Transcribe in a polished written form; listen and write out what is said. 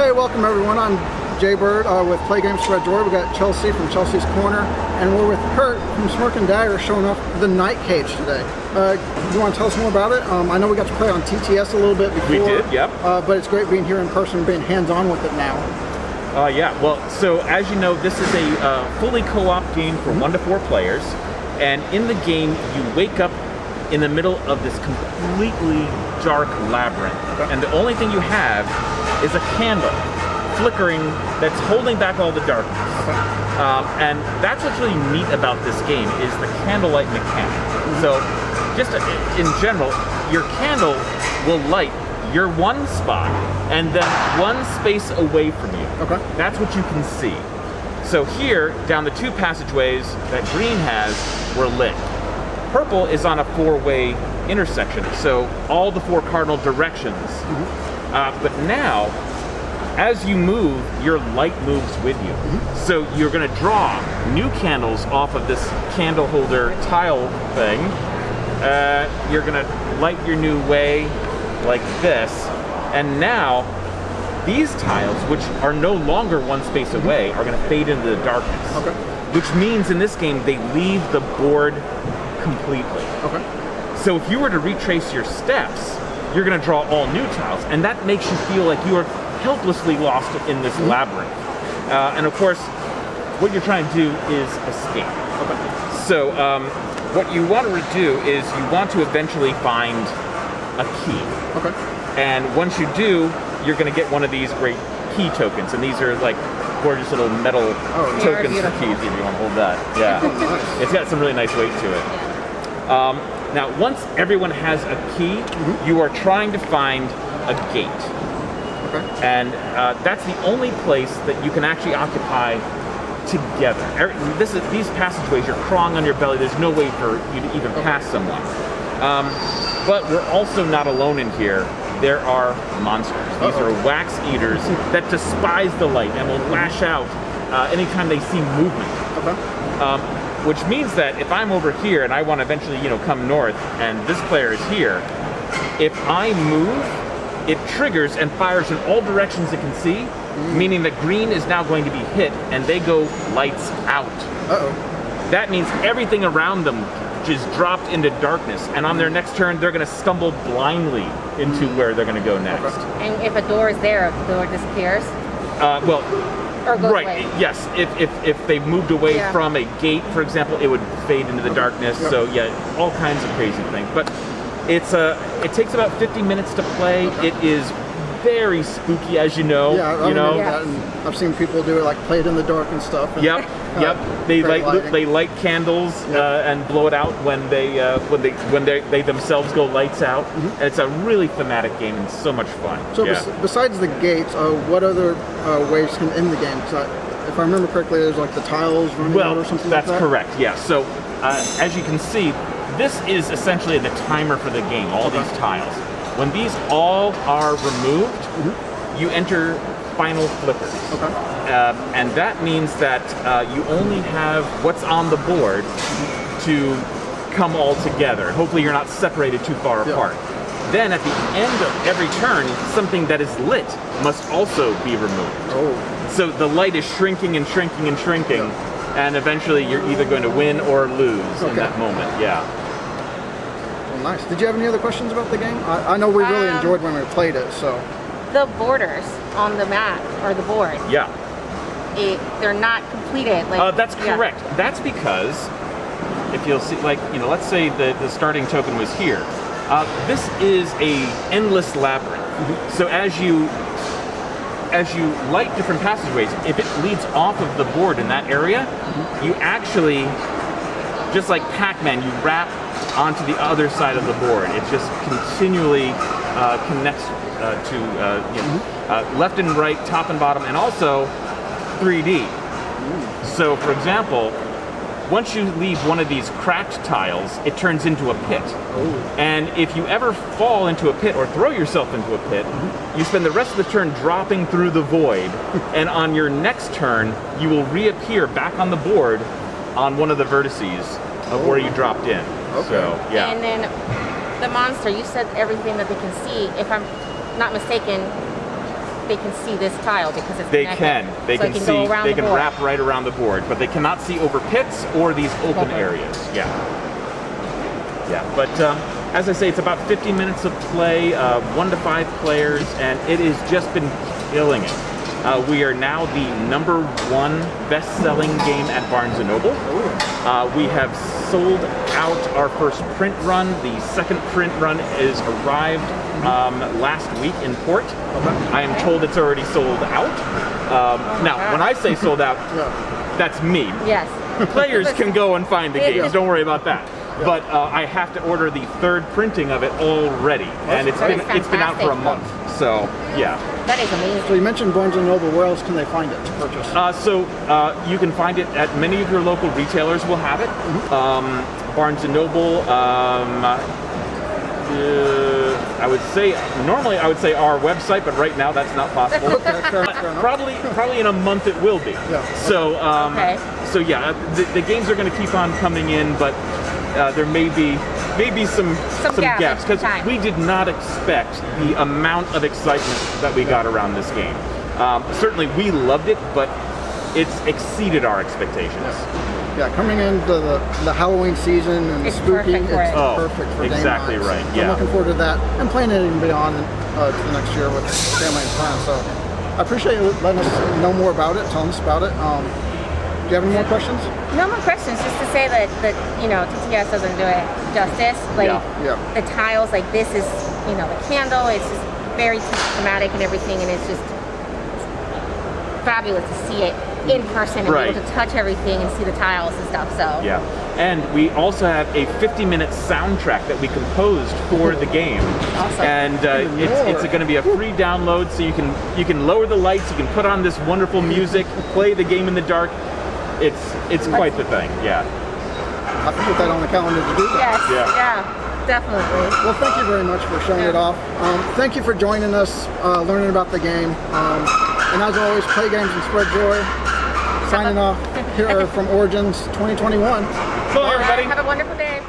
Hey, welcome everyone. I'm Jay Bird with Play Games for Red Joy. We got Chelsea from Chelsea's Corner, and we're with Curt from Smirk and Dagger showing off the Night Cage today. You want to tell us more about it? I know we got to play on TTS a little bit before. We did, yep. But it's great being here in person and being hands-on with it now. Yeah, well, so as you know, this is a fully co-op game for 1 to 4 players, and in the game, you wake up in the middle of this completely dark labyrinth, and the only thing you have is a candle flickering that's holding back all the darkness. And that's what's really neat about this game is the candlelight mechanic. So just in general, your candle will light your one spot and then one space away from you. That's what you can see. So here, down the 2 passageways that green has, were lit. Purple is on a 4-way intersection, so all the 4 cardinal directions. But now, as you move, your light moves with you. So you're going to draw new candles off of this candle holder tile thing. You're going to light your new way like this. And now, these tiles, which are no longer one space away, are going to fade into the darkness. Which means in this game, they leave the board completely. So if you were to retrace your steps, you're going to draw all new tiles, and that makes you feel like you are helplessly lost in this labyrinth. And of course, what you're trying to do is escape. So what you want to do is you want to eventually find a key. And once you do, you're going to get one of these great key tokens, and these are like gorgeous little metal tokens for keys if you want to hold that. Yeah, it's got some really nice weight to it. Now, once everyone has a key, you are trying to find a gate. And that's the only place that you can actually occupy together. These passageways, you're crawling on your belly. There's no way for you to even pass someone. But we're also not alone in here. There are monsters. These are wax eaters that despise the light and will lash out anytime they see movement. Which means that if I'm over here and I want to eventually, come north, and this player is here, if I move, it triggers and fires in all directions it can see, meaning that green is now going to be hit, and they go lights out. That means everything around them just dropped into darkness, and on their next turn, they're going to stumble blindly into where they're going to go next. And if a door is there, if the door disappears? Or goes away. Yes. If they moved away from a gate, for example, it would fade into the darkness. So yeah, all kinds of crazy things. But it takes about 50 minutes to play. It is very spooky, as you know. I've seen people do it, like play it in the dark and stuff. And They light candles and blow it out when they themselves go lights out. And it's a really thematic game and so much fun. So besides the gates, what other ways can end the game? If I remember correctly, there's like the tiles running out or something like that? That's correct, yeah. So as you can see, this is essentially the timer for the game, all these tiles. When these all are removed, you enter final flippers. And that means that you only have what's on the board to come all together. Hopefully you're not separated too far apart. Then at the end of every turn, something that is lit must also be removed. So the light is shrinking and shrinking and shrinking, and eventually you're either going to win or lose in that moment. Nice. Did you have any other questions about the game? I know we really enjoyed when we played it, so. The borders on the map, or the board. They're not completed. That's correct. That's because, if you'll see, let's say the starting token was here. This is a endless labyrinth. So as you light different passageways, if it leads off of the board in that area, you actually, just like Pac-Man, you wrap onto the other side of the board. It just continually connects to left and right, top and bottom, and also 3D. So, for example, once you leave one of these cracked tiles, it turns into a pit. And if you ever fall into a pit or throw yourself into a pit, you spend the rest of the turn dropping through the void, and on your next turn, you will reappear back on the board on one of the vertices of where you dropped in. So, And then the monster, you said everything that they can see. If I'm not mistaken, they can see this tile because it's They connected. can. They So can go see. around They the can board. wrap right around the board, but they cannot see over pits or these open Okay. areas. Yeah. Yeah. But as I say, it's about 50 minutes of play, 1 to 5 players, and it has just been killing it. We are now the #1 best-selling game at Barnes & Noble. We have sold out our first print run. The second print run is arrived last week in port. I am told it's already sold out. Now, when I say sold out, that's me. Yes. Players can go and find the games. Don't worry about that. But I have to order the 3rd printing of it already, and it's been out for a month. So yeah. That is amazing. So you mentioned Barnes & Noble. Where else can they find it to purchase? So you can find it at many of your local retailers will have it. Barnes & Noble, I would say, normally I would say our website, but right now that's not possible. Okay, fair enough. Probably in a month it will be. Yeah. So, so yeah, the games are going to keep on coming in, but there may be some gaps because we did not expect the amount of excitement that we got around this game. Certainly we loved it, but it's exceeded our expectations. Yeah, coming into the Halloween season and It's spooky, perfect for it. it's perfect for exactly game nights. right. So Yeah. I'm looking forward to that and playing it even beyond to the next year with family and friends. So I appreciate you letting us know more about it, telling us about it. Do you have any more questions? No more questions. Just to say that you know, TTS doesn't do it justice. Like the tiles, like this is, you know, the candle. It's just very thematic and everything, and it's just fabulous to see it in person and be able to touch everything and see the tiles and stuff. So yeah, and we also have a 50-minute soundtrack that we composed for the game. Awesome. And it's going to be a free download, so you can lower the lights, you can put on this wonderful music, play the game in the dark. It's quite the thing. Yeah. I have to put that on the calendar to do that. Yes. Yeah. Definitely. Well, thank you very much for showing it off. Thank you for joining us, learning about the game. And as always, play games and spread joy. Signing off here from Origins 2021. So everybody. Have a wonderful day.